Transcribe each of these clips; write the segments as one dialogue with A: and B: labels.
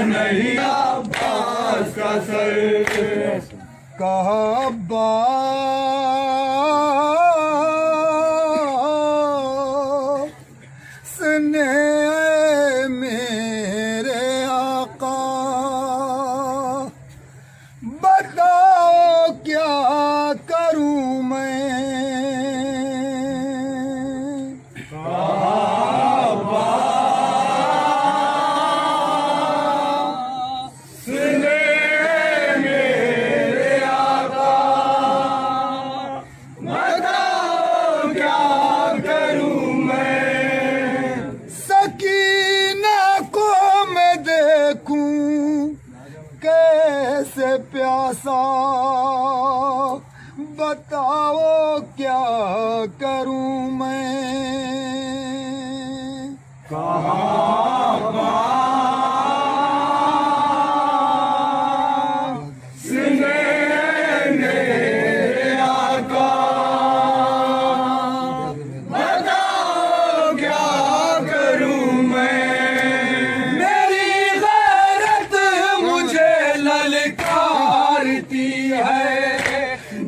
A: नहीं अब्बास का सर।
B: कहा अब्बास ने मेरे आका बताओ क्या करूं मैं। कैसे प्यासा बताओ क्या करूं मैं।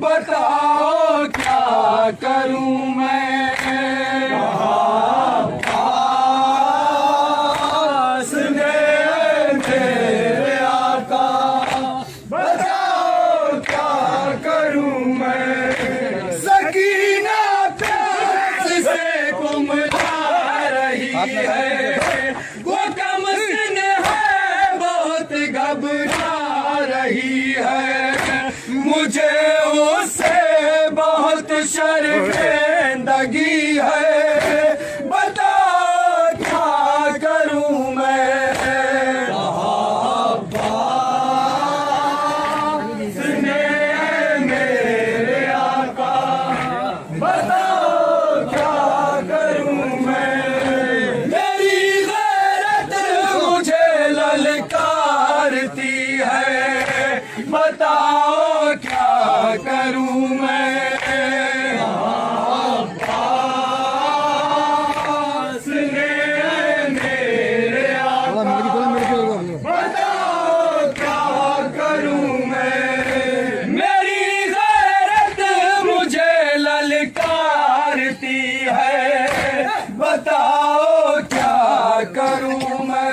A: बताओ क्या करूं मैं। अब्बास ने मेरे आका बताओ क्या करूं मैं। सकीना प्यास से कुमला रही है, वो कम सिन है बहुत घबरा रही है। मुझे उससे बहुत शर्मिंदगी है, बताओ क्या करूं मैं। अब्बास ने मेरे आका बताओ क्या करूं मैं। मेरी गैरत मुझे ललकारती है, बताओ क्या करूं मैं। अब्बास ने मेरे आका बताओ क्या करूं मैं। मेरी गैरत मुझे ललकारती है, बताओ क्या करूं मैं।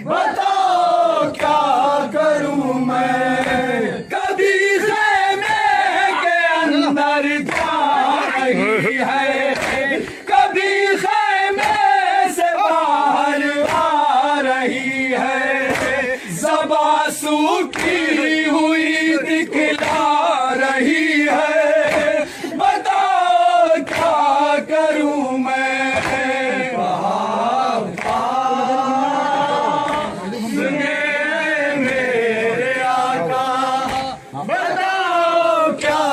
A: बताओ क्या करूं मैं। कभी ख़ैमे के अंदर जा रही है, कभी ख़ैमे से बाहर आ रही है। ज़बां सूखी हुई दिखला रही है, बताओ क्या करूं मैं। बताओ क्या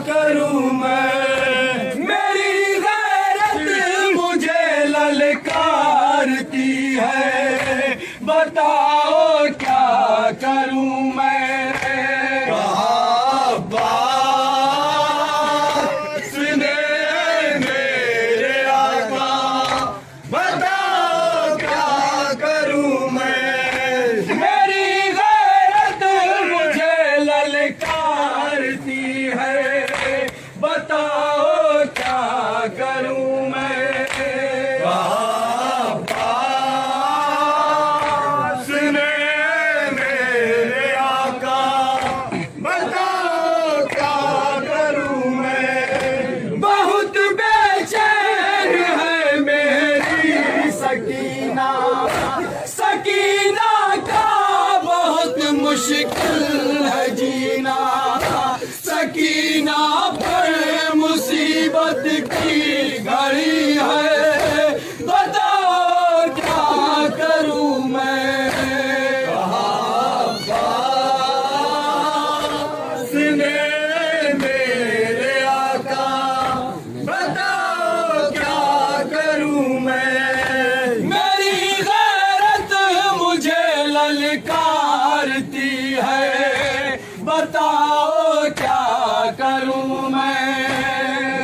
A: करूं मैं। मेरी गैरत मुझे ललकारती है, बताओ क्या करूं मैं। अब्बास ने मेरे आका बताओ क्या करूं मैं। मेरी गैरत मुझे ललकारती है, बताओ क्या करूं मैं। अब्बास ने मेरे आका बताओ क्या करूं मैं। बहुत बेचैन है मेरी सकीना, सकीना का बहुत मुश्किल है जीना। सकीना पर मुसीबत की घड़ी है, बताओ क्या करूं मैं। अब्बास ने मेरे आका बताओ क्या करूं मैं। मेरी गैरत मुझे ललकारती है, बताओ क्या करूं मैं।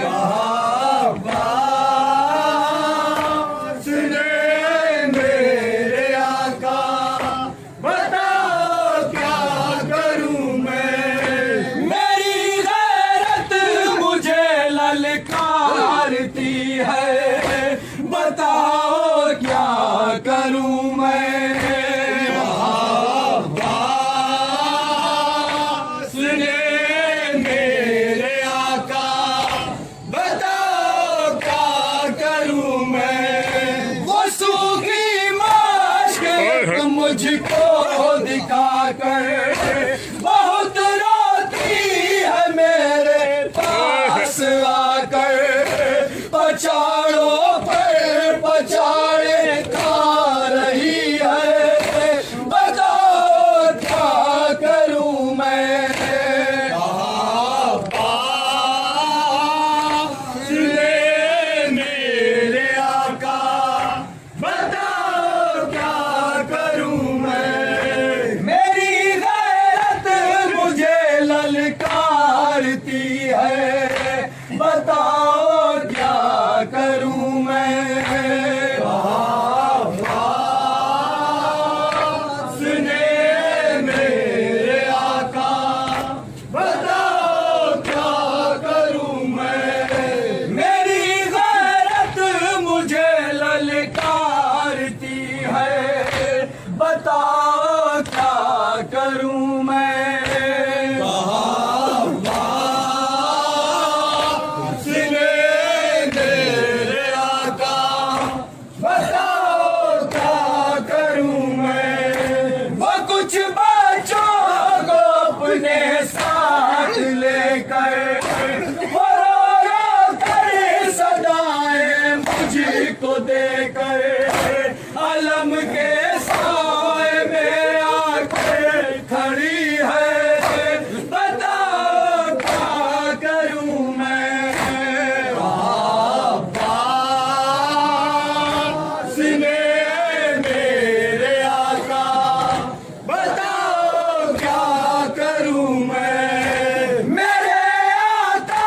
A: वो रो रो कर सदाएं मुझको देकर अलम के साए में आके खड़ी है। बताओ क्या करूं मैं अब्बास ने मेरे आका। बताओ क्या करूं मैं मेरे आका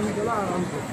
C: पानी चला आराम से।